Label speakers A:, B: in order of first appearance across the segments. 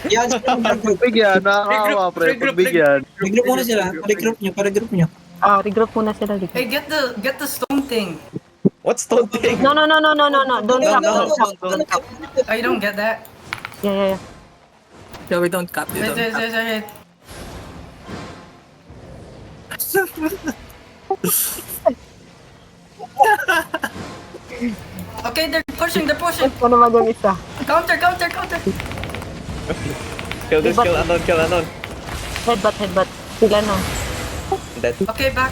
A: Yan,
B: Pagbigyan, nakakawa, pre. Pagbigyan.
A: regroup muna sila. Regroup nyo.
C: Regroup muna sila dito.
D: Hey, get the stone thing.
E: What stone thing?
C: No. Don't
E: No,
C: tap,
E: no.
C: don't tap.
D: Oh, you don't get that?
C: Yeah.
F: Yeah, we don't cap. We
D: Wait,
F: don't cap.
D: wait. Okay, they're pushing.
C: Ito naman yung isa.
D: Counter.
E: Kill this, kill unknown.
C: Headbutt. Sila na.
E: Dead.
D: Okay, back.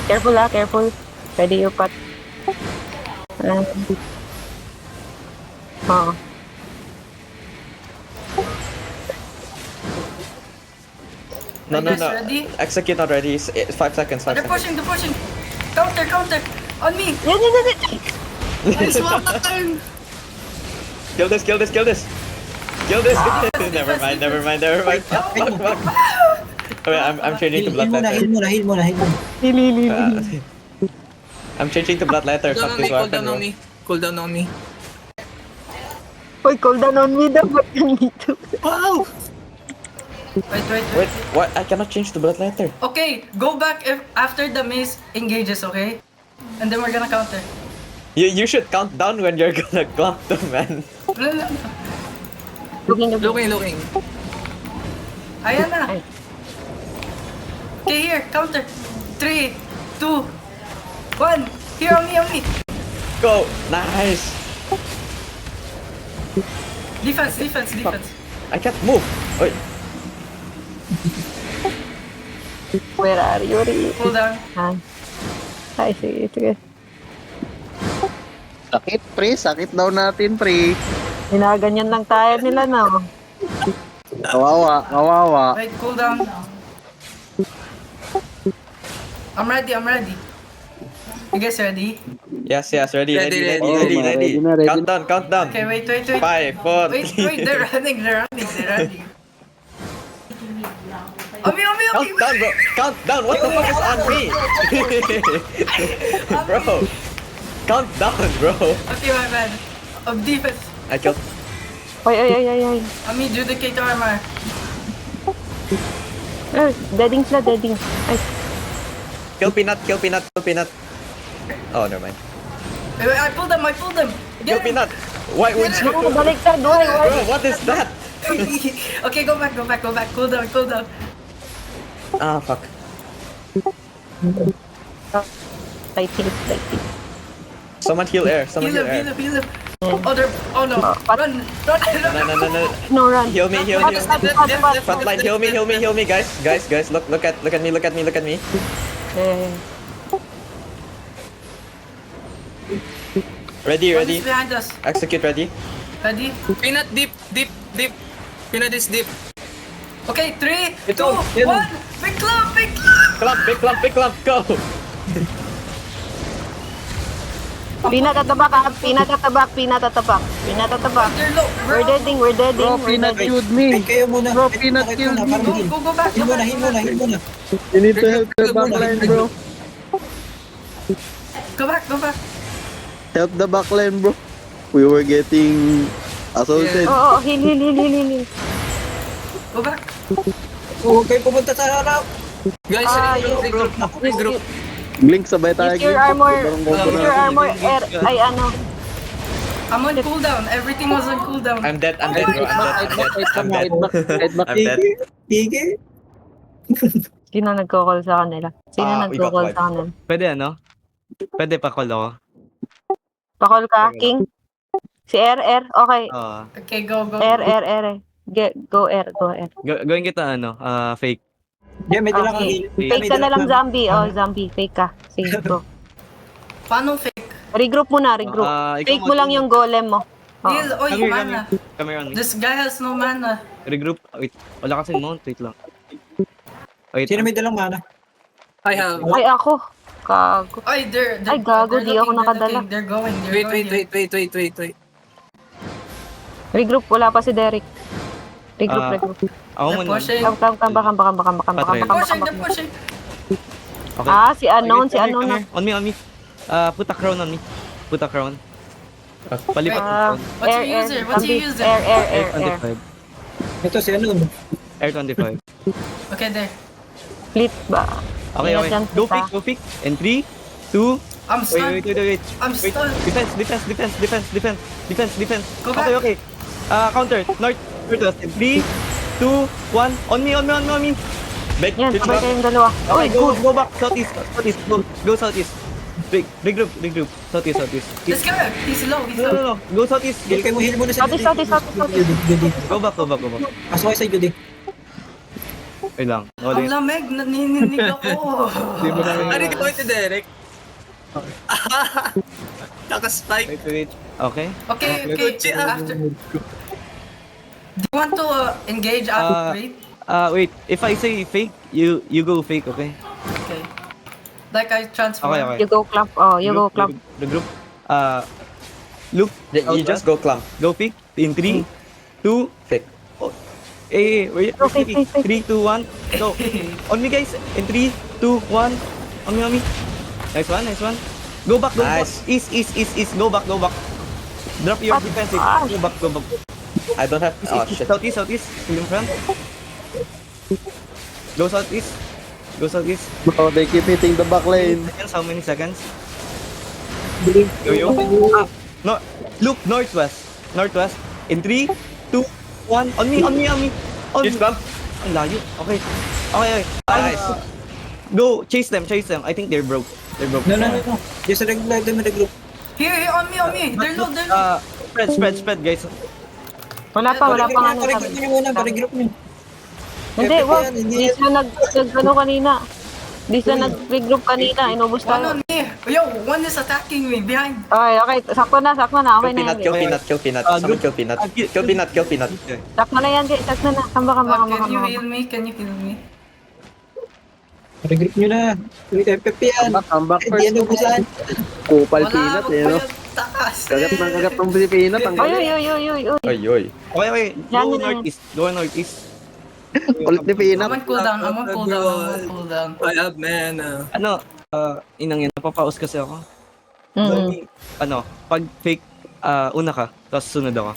C: Careful. Ready your pot. Oo.
E: No.
D: Ready?
E: Execute not ready. 5 seconds.
D: They're pushing. Counter. On me.
C: Yan.
F: Nice one, turn!
E: Kill this. Never mind. Fuck. Okay, I'm changing to blood letter.
A: Heal muna.
C: Lili.
E: I'm changing to blood letter. Fuck this weapon, bro.
F: Cool down on me.
C: Uy, cool down on me daw. Ba't nandito?
F: Wow!
E: Wait, what? I cannot change to blood letter.
D: Okay, go back after the maze engages, okay? And then we're gonna counter.
E: You should count down when you're gonna clock them, man.
F: Looking.
D: Ayan na.
C: Ay.
D: Okay, here, counter. 3, 2, 1. Here, on me.
E: Go. Nice.
D: Defense.
E: I can't move. Wait.
C: Where are you?
D: Hold down.
C: Ay, sige.
B: Sakit, pre. Sakit daw natin, pre.
C: Ginaganyan lang tayo nila, no?
B: Kawawa.
D: Wait, cool down. I'm ready. You guys ready?
E: Yes. Ready.
F: Ready.
E: Countdown.
D: Okay, wait.
E: 5, 4,
D: Wait, they're running. On me.
E: Countdown, bro. Countdown. What the fuck is on me? Bro. Countdown, bro.
D: Okay, my bad. Of defense.
E: I killed.
C: Ay.
D: On me, Judicator armor.
C: Deading sila. Ay,
E: Kill peanut. Oh, never mind.
D: Wait, I pulled them.
E: Kill
D: Get him.
E: peanut. Why would you?
C: baliktad. Why?
E: Bro, what is that?
D: Okay, go back. Cool down.
E: Ah, fuck.
C: Light heal.
E: Someone heal air.
D: Heal him. Oh no. Run.
E: No.
C: No, run.
E: Heal me.
C: Pat.
E: Frontline, heal me, guys. Look at me.
C: Eh,
E: Ready.
D: One is behind us.
E: Execute ready.
D: Ready?
F: Peanut deep. Peanut is deep.
D: Okay, 3, 2,
A: Ito, yan.
D: 1. Big clump.
E: Big clump, go.
C: Peanut at the back.
D: They're low.
C: We're deading.
B: Bro, peanut killed me.
A: Kayo muna.
B: Bro, peanut killed me.
D: Go back.
A: Heal muna.
B: You need to help the backline, bro.
D: Go back.
B: Help the backline, bro. We were getting assaulted.
C: Oo, heal.
D: Go back.
A: Huwag kayo pumunta sa harap.
F: Guys, regroup.
B: Blink, sabay tayo.
C: Use your armor. Ay, ano.
D: I'm on cooldown. Everything was on cooldown.
E: I'm dead, bro. I'm dead.
A: Tige.
C: Sino nagko-call sa kanila?
E: We got wiped.
G: Pwede pa call ako.
C: Pa-call ka, King? Si R. Okay.
D: Okay, go.
C: R. Go R.
G: Gawin kita fake.
A: Yeah, may dala kang
C: Okay.
A: heal.
C: Fake ka na lang, zombie. Zombie. Fake ka. Sige, go.
D: Paano fake?
C: Regroup muna. Fake mo lang yung golem mo.
D: Heal. Oh,
G: Come
D: you
G: here,
D: mana.
G: Come here on me.
D: This guy has no mana.
G: Regroup. Wait. Wala kasing mount. Wait lang. Wait.
A: Sino may dalang mana?
F: I have.
C: Ay, ako. Gago.
D: Ay, they're
C: Ay, gago,
D: they're
C: di ako
D: looking,
C: nakadala.
D: They're going.
F: Wait.
C: Regroup. Wala pa si Derek. Regroup.
G: Ako
D: They're
G: muna.
D: pushing.
C: Baka.
D: They're pushing.
G: Okay.
C: Si Anon.
G: Come here. On me. Put a crown on me. Put a crown. Palipat.
D: What's your user?
C: Air.
G: Air 25.
A: Ito si ano.
G: Air 25.
D: Okay, there.
C: Split ba?
G: Okay,
C: Ingat
G: okay.
C: dyan,
G: Go
C: kita.
G: pick, go pick. And 3, 2,
D: I'm stunned.
G: wait.
D: I'm
G: Wait,
D: stunned.
G: defense.
D: Go back.
G: Okay. Counter. Northwest. 3, 2, 1. On me.
E: Big,
C: Yan,
E: pitch
C: sabay
E: back.
C: kayong dalawa.
G: Okay,
C: Uy,
G: go back. Southeast. Go southeast. Big group. Southeast.
D: Let's go. He's low.
G: No. Go southeast.
A: Okay mo, heal muna sa
C: Satis.
A: Judy.
G: Go back.
A: Pasok kayo sa Judy.
G: Wait lang.
D: Ang lamig. Naninig ako.
F: Ano yung gawin ni Derek? Naka-spike.
G: Wait. Okay.
D: Okay.
F: Gucci,
D: After. Do you want to engage after wait?
G: Wait. If I say fake, you go fake, okay?
D: Okay. Like I transform.
G: Okay.
C: You go clump. Oh, you go clump.
G: The group. Look.
E: You just go clump.
G: Go pick in 3, 2.
E: Fake.
G: Wait.
C: Okay,
G: 3, 2, 1. Go. On me, guys. In 3, 2, 1. On me. Nice one. Go back.
E: Nice.
G: East. Go back. Drop your defensive. Go back.
E: I don't have. Oh shit.
G: Southeast. Still in front. Go southeast.
B: Bro, they keep hitting the back lane.
G: How many seconds? Yo. No. Look, northwest. In 3, 2, 1. On me.
E: Pitch back.
G: Ang layo. Okay.
E: Nice.
G: Go, chase them. I think they're broke.
A: No. Just regular them in the group.
D: Here, on me. They're low.
G: Spread, guys.
C: Wala pa nga
A: Parigroup
C: nasabi.
A: nyo muna, parigroup nyo.
C: Hindi, wag.
A: Hindi
C: Di sila nag-ano kanina. Di sila nag-regroup kanina. Inubos
D: One
C: tayo.
D: on me. Yo, one is attacking me behind.
C: Okay. Sakto na. Okay na yan.
E: Kill peanut. Someone kill peanut. Kill peanut.
C: Sakto na yan, sakto na. Kamba.
D: Can you heal me? Can you heal me?
A: Parigroup nyo na. FFP yan.
B: Come back
A: Hindi yan ubusan.
B: Kupal
D: Wala
B: peanut,
D: ako
B: eh, no?
D: pa yung taas.
B: Kagat ng Pilipino. Ang
C: Uy.
E: Oy.
G: Okay.
C: Yan,
G: Go
C: yan.
G: northeast.
B: kulit ni
D: I'm
B: Peanut.
D: on cooldown.
F: I have mana.
G: Ano, inang yan, napapaus kasi ako.
C: Mm.
G: Ano, pag fake, una ka, tapos sunod ako.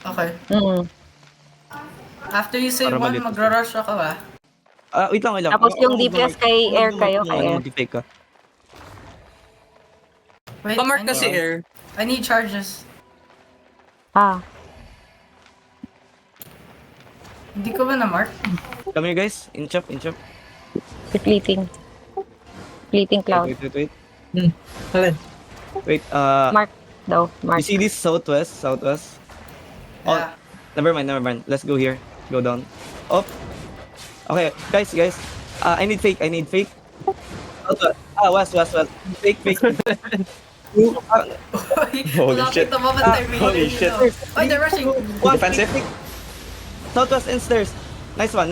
D: Okay. After you say
G: Para
D: one,
G: malito.
D: magra-rush ako ah.
G: Wait lang.
C: Tapos yung DPS kay Air kayo, kay Air.
G: Mag-fake ka.
D: Wait,
F: Pamark
D: I
F: kasi
D: need-
F: air.
D: I need charges. Hindi ko ba na-mark?
G: Come here, guys. In chop.
C: Fleeting cloud.
G: Wait.
A: Alin?
G: Wait,
C: Mark daw.
G: you
C: Mark.
G: see this southwest? Oh,
D: Yeah.
G: never mind. Let's go here. Go down. Up. Okay, guys. I need fake. West. Fake.
E: Holy shit. Holy shit.
D: Oh, they're rushing.
E: Defensive.
G: Southwest and stairs. Nice one.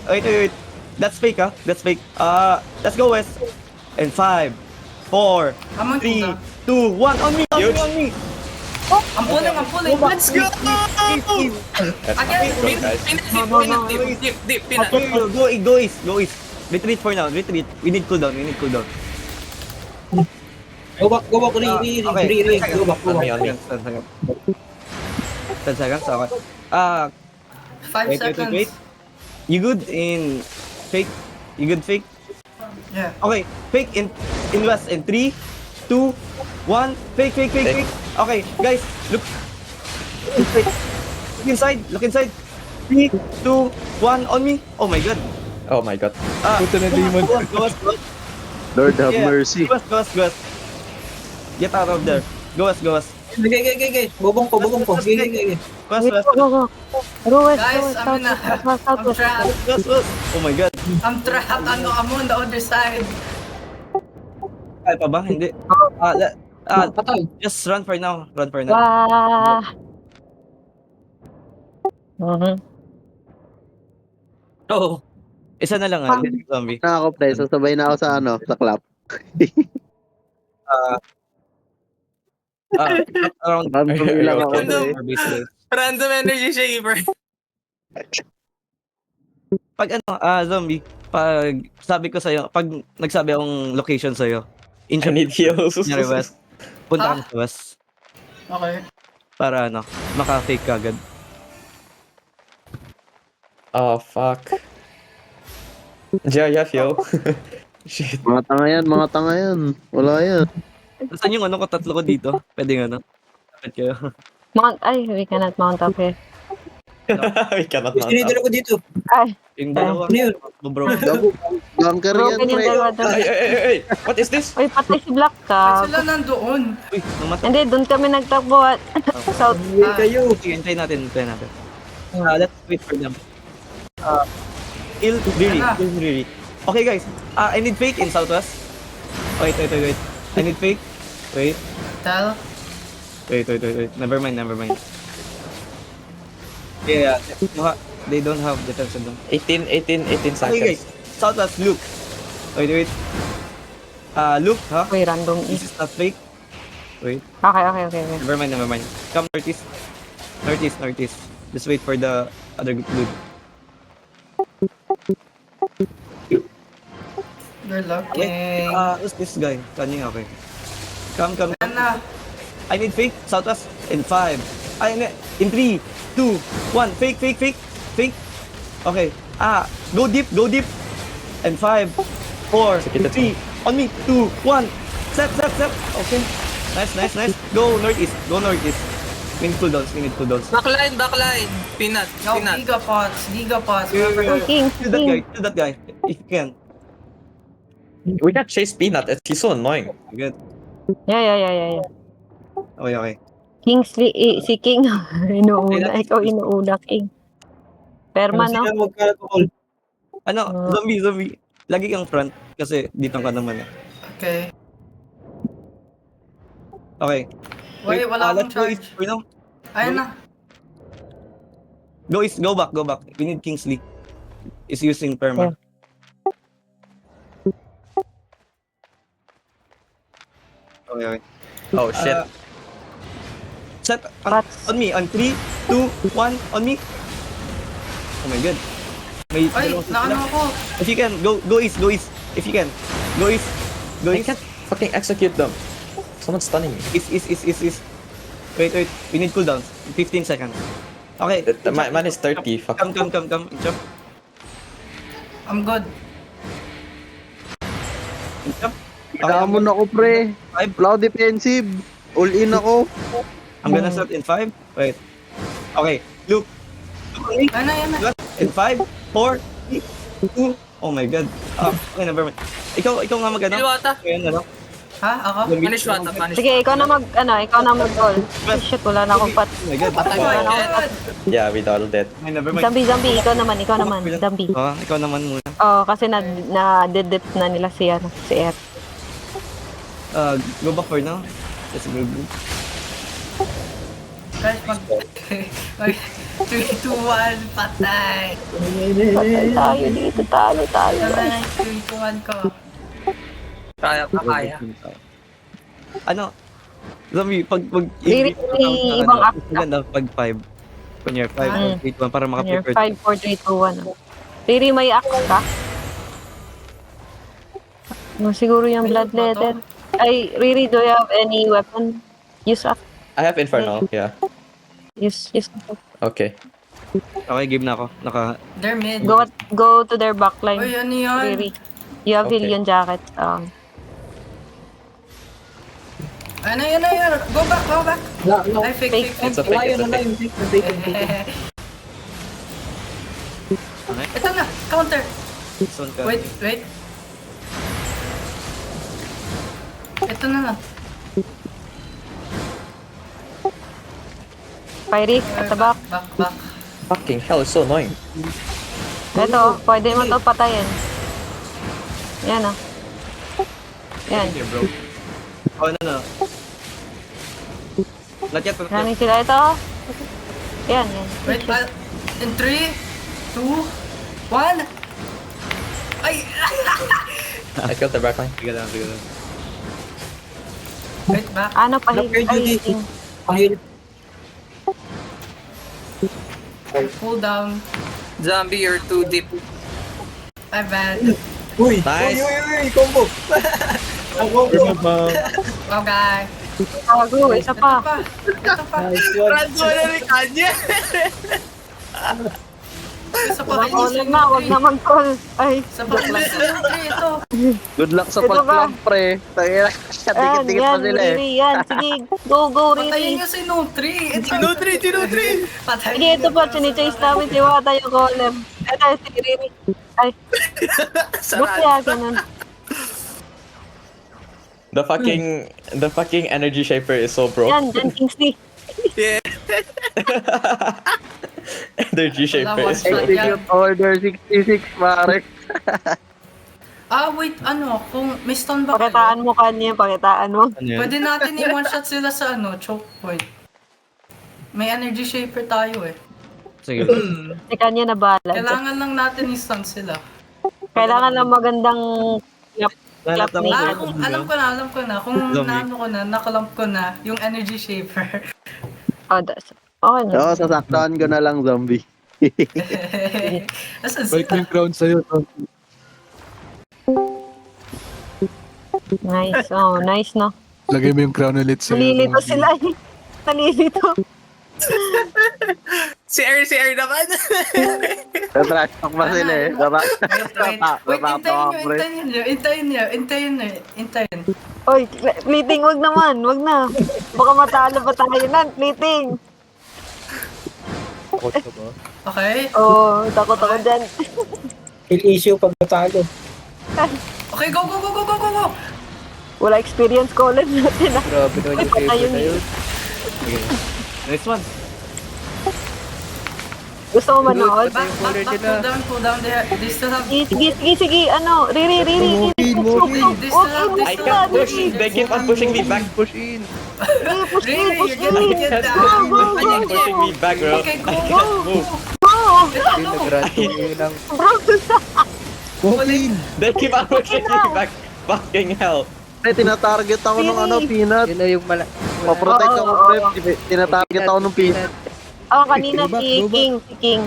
G: Wait. That's fake, huh? Let's go west. And 5, 4,
D: I'm on
G: 3,
D: cooldown.
G: 2, 1. On me.
D: I'm pulling. Let's go! Again!
E: Go, guys.
F: Peanut, deep, peanut.
G: Go east. Retreat for now. We need cooldown.
A: Go back, go back. Go back.
E: On me.
G: 10 seconds. Okay.
D: 5
G: Wait.
D: seconds.
G: You good in fake?
D: Yeah.
G: Okay. Fake in west in 3, 2, 1. Fake. Okay, guys. Look inside. 3, 2, 1. On me. Oh my god.
E: Puto na demon.
G: Go west.
B: Lord have
G: Yeah.
B: mercy.
G: Go west. Get out of there. Go west.
A: Okay. Bobong ko. Okay.
G: West.
C: Go west.
D: Guys, I'm trapped.
G: West. Oh my god.
D: I'm trapped. I'm on the other side.
G: Kaya pa ba? Hindi.
A: Patay.
G: Just run for now.
F: Oh.
G: Isa na lang zombie.
B: Na ako, pre. Sasabay na ako sa clap.
G: Around
B: Random lang ako,
F: Random.
B: pre.
F: Random energy shaper.
G: Pag zombie, pag sabi ko sa'yo, pag nagsabi akong location sa'yo,
E: I need heals.
G: kunyari west, punta ka sa west,
D: Okay.
G: para maka-fake ka agad.
E: Oh, fuck. JRF, yo. Shit.
B: Mga tanga yan. Wala yan.
G: Saan yung ano ko, tatlo ko dito? Pwede nga, no? Dapat kayo.
C: We cannot mount up here.
E: We cannot mount
A: Sinidala
E: up.
A: ko dito.
C: Ay,
G: Yung dalawa,
A: Ano yun?
G: bro.
B: Bunker yan,
C: broken yung
B: pre.
C: dalawa doon.
E: Hey, what is this?
C: Uy, patay si Black
D: Ba't
C: ka.
D: sila nandoon?
G: Uy, namatay.
C: Hindi, doon kami nagtakbo at south.
A: Hindi kayo.
G: Sige, hintayin natin. Let's wait for them. Kill Riri. Okay, guys. I need fake in southwest. Wait. I need fake. Wait.
D: Tell.
G: Wait. Never mind. Yeah. They don't have defense on them.
E: 18
G: Okay,
E: seconds.
G: guys. Southwest, Luke. Wait. Luke, huh?
C: Uy, random
G: This
C: east.
G: is not fake. Wait.
C: Okay.
G: Never mind. Come northeast. Northeast. Just wait for the other dude.
D: You're looking.
G: Who's this guy? Kanya, okay. Come.
D: Ano?
G: I need fake. Southwest. In 5. In 3, 2, 1. Fake. Okay. Go deep. And 5, 4,
E: Sige,
G: 3. On me. 2, 1. Step. Okay. Nice. Go northeast. We need cooldowns.
F: Backline. Peanut.
D: No, Giga Pots.
C: King.
G: Kill that guy. If you can.
E: We can't chase Peanut. He's so annoying.
G: Good.
C: Yeah.
G: Okay.
C: Kingsley, si King. Inuuna. Ikaw inuuna, King. Perma, no?
A: Sila magkakakol.
G: Zombie. Lagi kang front kasi dito ka naman.
D: Okay.
G: Okay.
D: Wait, wala akong
G: let's go
D: charge.
G: east for now.
D: Ayun na.
G: Go east, go back. We need Kingsley. Is using perma. Okay.
E: Oh, shit.
G: Set
C: Pats.
G: on me. On 3, 2, 1. On me. Oh my god. May
D: Ay,
G: dalawang
D: naano
G: sila.
D: ako.
G: If you can, go east. If you can. Go east.
E: I can't fucking execute them. Someone's stunning me.
G: East. Wait. We need cooldowns. 15 seconds. Okay.
E: Mine is 30. Fuck.
G: Come. Jump.
D: I'm good.
G: Jump.
B: Kamon ako, pre. Wala ako defensive. All in ako.
G: I'm gonna start in 5. Wait. Okay. Luke.
D: Ayun na.
G: In 5, 4, 3, 2. Oh my god. Okay, never mind. Ikaw nga mag-ano?
F: Ilwata.
G: Ayan, ano?
D: Ha? Ako?
F: Punish Wata.
C: Sige, ikaw na mag-call. Oh, shit, wala na akong pat.
G: Oh my god.
D: Oh my God.
E: Yeah, we all dead.
G: Okay, never mind.
C: Zombie, ikaw naman. Zombie.
G: Ikaw naman muna.
C: Kasi na-dead na nila si Ed.
G: Go back for now. Let's go.
D: Guys, Okay. 3, 2, 1, patay.
C: Patay tayo dito, talo.
D: 3, 2, 1 ko.
F: Kaya.
G: Ano? Zombie, pag
C: Really, ibang act.
G: Maganda, pag 5. Kunyar 5, 4, 3, 2, para
C: Your
G: maka-prepare.
C: 5, 4, 3, 2, 1. Riri, may axe ka? Siguro yung bloodletted. Ay, Riri, do you have any weapon? Use axe.
E: I have Infernal. Yeah.
C: Use.
E: Okay.
G: Okay, game na ako.
D: They're mid.
C: Go to their backline.
D: Uy, ano yun?
C: Riri. You have
E: Okay.
C: Hillion jacket.
D: Ano yun? Go back. Ay, fake.
E: It's a fake. It's a fake.
D: Ito na, counter.
G: Soon ka.
D: Wait. Ito na.
C: Pyrie, at the back.
D: Back.
E: Fucking hell, it's so annoying.
C: Ito, pwede mo to patayin. Yan ah. Yan.
G: Okay, bro. Oh, no. Not yet.
C: Maraming sila ito. Yan.
D: Wait, in 3, 2, 1. Ay!
E: I killed the backline.
G: Sige lang.
D: Wait, back.
C: Ano pa
A: Lock your duty.
C: healing?
D: Pull down.
F: Zombie, you're too deep.
D: My bad.
A: Uy!
E: Nice.
A: Uy! Combo! Ang combo!
D: Okay.
C: Gago, isa pa.
A: Nice one.
F: Rando na ni Kanye.
D: Isa pa
C: Wag
D: kayo
C: na, wag naman call. Ay,
D: Isa pa kayo ito.
B: Good luck sa
C: Ito ba?
B: pag-clamp, pre. Tangina,
C: Ayan,
B: dikit-dikit pa
C: yan,
B: sila eh.
C: Riri, yan. Sige, go,
D: Patayin
C: Riri.
D: niyo si Nutri. Patayin
C: Sige, ito pa, chine-chase namin si Wata yung golem. Ito, si Riri. Ay, ba't kaya ganun?
E: The fucking energy shaper is so broke.
C: Yan, Jan Kingsley.
E: Energy shaper
D: Wala,
E: is
D: one shot.
E: broke.
B: Execute order 66, pare.
D: Wait, kung may stun ba kayo?
C: Pakitaan mo kanya, pakitaan mo.
G: Ano yan?
D: Pwede natin i-one shot sila sa choke point. May energy shaper tayo eh.
G: Sige.
C: Si kanya na bahala.
D: Kailangan lang natin i-stun sila.
C: Kailangan lang magandang clap
G: Lahat
C: ni.
G: ng
D: Alam ko na. Kung naano ko na, nakalamp ko na yung energy shaper.
C: Oh, that's okay na.
B: Oo, sasaktan ko na lang, zombie.
D: Asan
A: Balik
D: sila?
A: mo yung crown sa'yo.
C: Nice. Oh, nice, no?
A: Lagay mo yung crown ulit sa'yo.
C: Nalilito sila eh. Nalilito.
F: Si R naman.
B: Tatrash talk pa sila eh.
D: Wait, hintayin nyo.
C: Oy, fleeting, wag naman. Wag na. Baka matalo pa tayo nan, fleeting.
D: Okay?
C: Oh, takot ako dyan.
A: Kill issue pag natalo.
D: Okay, go!
C: Wala experience ko ulit natin.
H: Grabe naman yung favorite
C: Ayun.
H: na yun.
G: Next one.
C: Gusto mo manood?
D: Back, cool down there. They still have...
C: Sige. Ano, Riri.
D: They still have...
E: I can't push. They keep on pushing me back.
H: Push in.
C: Push
D: Really?
C: me.
D: You're getting
C: Go.
E: They keep pushing me back, bro.
D: Okay,
E: I
D: go.
E: can't move.
H: Yung nag-random yun lang.
C: Bro,
E: They keep on pushing me back. Fucking hell.
B: Pre, tinatarget ako ng peanut.
H: Yun na yung
B: Paprotect ako,
C: Oo,
B: pre. Tinatarget ako ng peanut.
C: kanina si King.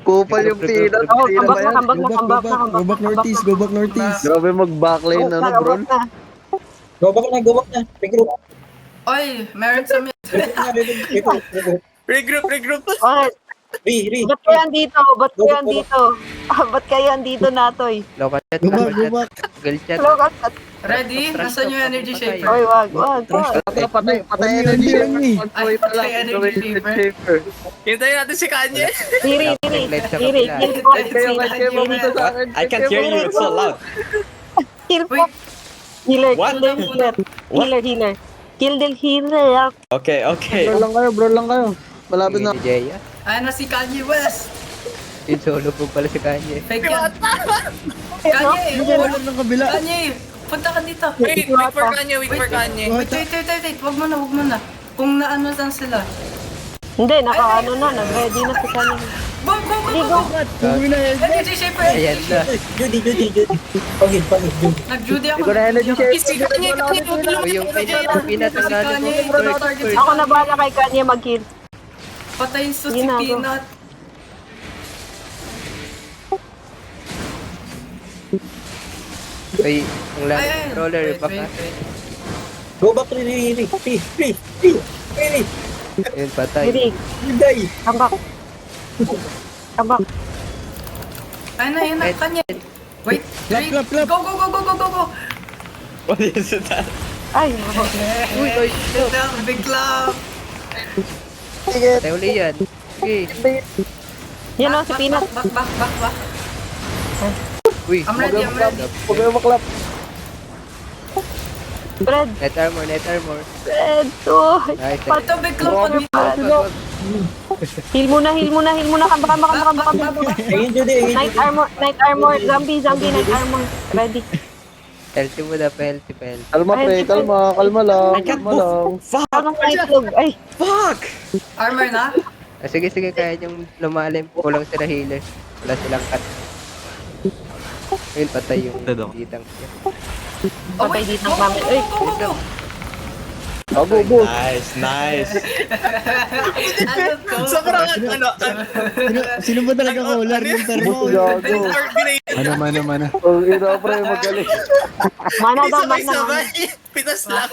B: Kupal yung peanut.
C: Oh,
B: Sino ba yan?
C: kambak na.
A: Go back northeast.
B: Grabe mag-backline bro.
A: Go back na. Regroup.
D: Oy, meron sa mid.
F: Regroup.
C: Okay, ba't kayo andito? Ba't kayo andito, Natoy?
H: Local chat. Girl chat.
C: Local chat.
D: Ready? Nasaan yung energy shaper?
C: Oy, wag.
B: Patay energy.
D: Ay, patay energy shaper.
F: Hintayin natin si Kanye.
C: Riri.
B: Kayo mamunta sa akin.
E: I can't hear you. It's so loud.
C: Heal po.
D: Wait.
C: Healer.
E: What?
C: Healer. Kill the healer.
E: Okay.
B: Bro lang kayo. Malapit na.
H: Ni Jaya.
D: Ayan na si Kanye West.
H: Yung solo po pala si Kanye.
D: Fake yan. Kanye, punta ka dito.
F: Wait for Kanye.
D: Wait. Wag mo na. Kung naano lang sila.
C: Hindi, nag-ready na si Kanye.
D: Go! Energy shaper!
H: Ayan na.
A: Judy. Pagid, Judy.
D: Nag-Judy ako.
B: Hindi ko na energy share.
F: Si Kanye.
H: O yung peanut
D: Si Kanye,
H: ang
D: target.
C: Ako na bahala kay Kanye mag-kill.
D: Patayin si
C: Sige na, go.
D: Peanut.
H: Ay, ang last roller.
D: Wait.
H: Baka.
A: Go back Riri. Please. Riri.
H: Yun, patay.
C: Riri,
A: Die.
C: come back.
D: Ayun na, Kanye. Wait,
A: Clap.
D: Go!
E: What is that?
C: Ay,
D: Big love.
H: Tayo uli yan. Okay.
C: yan o, si Peanut.
D: Back.
H: Uy.
D: I'm ready.
B: Huwag kayo maklap.
C: Fred.
H: Net armor.
C: Oh.
H: Nice.
D: Ito, big love on me.
C: Heal muna. Kamba.
A: Ayun, Judy.
C: Night armor. Zombie, night armor. Ready.
H: Healthy mo na, healthy.
B: Kalma, pre. Kalma lang.
E: I can't
B: Kalma lang.
E: move. Fuck.
C: Anong itlog? Ay,
E: Fuck.
D: Armor na?
H: Ah, sige, kaya yung lumalim. Kulang sila healer. Wala silang cut. Ayun, patay yung
G: Dead ako.
H: ditang siya.
C: patay dito ng mami. Ay,
D: Go.
B: Go.
E: Nice.
D: Ano to?
F: Sobrang
A: Sino ba talaga caller ng termo?
B: Gago.
A: Mana.
B: Oh, ina, pre. Magaling.
C: mana daw, mana.
F: Sabay. Pitas lang.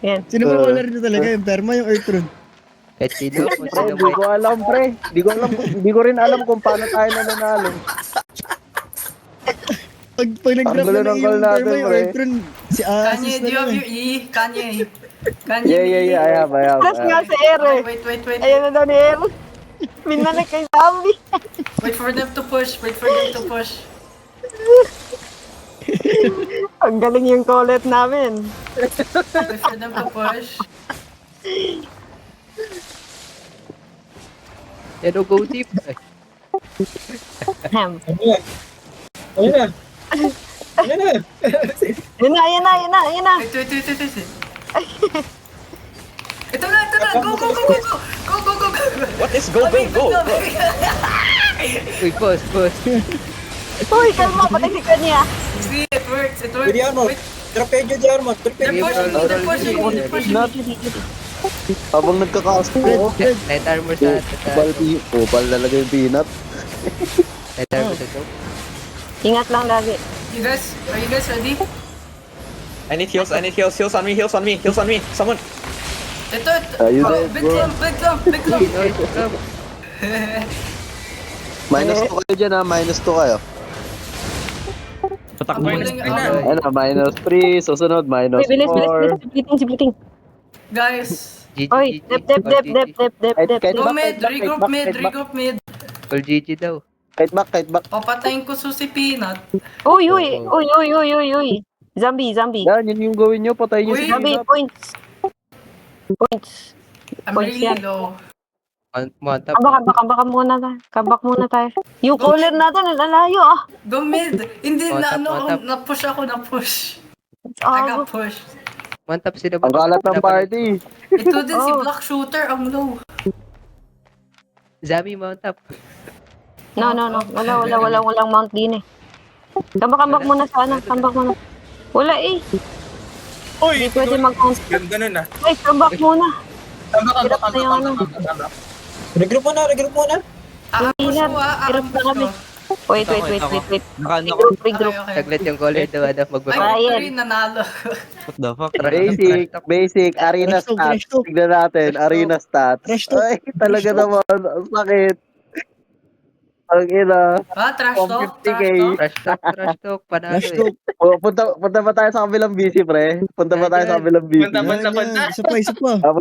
C: Yan.
A: Sino ba caller nyo talaga? Yung Perma, yung Earthron?
H: Kahit sino, kung
B: Pre,
H: sino
B: di ko alam, pre. Di ko rin alam kung paano tayo nananalo.
A: Pag nag-drop
B: Ang gulo
A: na
B: ng
A: ng
B: call
A: iyong
B: natin,
A: Terma, yung
B: pre.
A: Efren, si
D: Kanye,
A: assist
D: do you
A: na
D: have
A: lang
D: your E? Kanye. Kanye,
B: Yeah, I have.
C: Plus nga si Ere.
D: Wait.
C: Ayan na daw ni Ere. Minanak kay zombie.
D: Wait for them to push. Wait for them to push.
C: Ang galing yung collet namin.
D: Wait for them to push.
H: Yan o, go deep. Ay,
C: Ahem.
E: Ayun na.
C: Yun na.
D: Wait. Ito na. Go. Go.
E: What is go?
H: uy, pause.
C: Uy, kalma, patay si Kanya.
D: See, it works. Wait,
E: Drop edyo di armor.
D: they're pushing.
B: Habang nagkakaas ko,
H: Light armor sa
B: Kupal talaga yung peanut.
H: Light armor sa choke.
C: Ingat lang lagi.
D: Are you guys ready?
E: I need heals. Heals on me. Someone.
D: Ito.
B: You
D: Oh,
B: dead,
D: big
B: bro.
D: lump.
B: Minus 2 kayo dyan, ha. Minus 2 kayo.
G: Patak
D: I'm
G: mo
D: holding
G: yun.
B: Ano, minus 3. Susunod, minus
C: Uy, bilis.
B: 4.
C: Splitting.
D: Guys,
H: GG,
C: Oy, dep.
B: Kahit
D: go
B: back,
D: mid.
B: kahit back,
D: Regroup mid.
H: All GG daw.
B: Kahit back.
D: Papatayin ko si Peanut.
C: Uy. Zombie.
B: Yan, yun yung gawin nyo. Patayin nyo si
C: Zombie,
B: peanut.
C: points.
D: I'm
C: Points
D: really
C: yan.
D: low.
H: Mantap.
C: Kabak muna tayo. Yung caller natin, lalayo ah.
D: Go mid. Hindi na
H: Mantap.
D: na-push ako. I
C: Ah,
D: got push.
H: Mantap sila.
B: Ang kalat ng party.
D: Ito din si
C: Oh.
D: Black Shooter, ang low.
H: Zami mount up.
C: no. Walang mount din eh. Kambak muna sa ano. Kambak muna. Wala eh. Hindi pwede mag-count.
F: Ganda nun ah.
C: Ay, kambak muna. Hirap na yung ano.
E: Regroup muna.
D: Push
C: Hirap.
D: ko
C: Hirap na kami. Wait. Regroup.
D: Okay.
H: Saglit yung caller daw.
D: Ay,
H: Magbaba.
C: Ayan.
D: rin nanalo.
G: What the fuck?
B: Basic. Arena
A: Trash talk,
B: stats.
A: trash talk.
B: Tignan natin. Arena stats.
A: Trash talk.
B: Ay, talaga
A: Trash talk.
B: naman. Ang sakit. Ang ina.
D: Trash talk.
B: 50K.
H: Trash talk. Panalo
A: Trash
H: eh.
A: talk.
B: Punta ba tayo sa kabilang BC, pre? Punta ba tayo sa kabilang BC?
F: Punta.
A: Isa pa.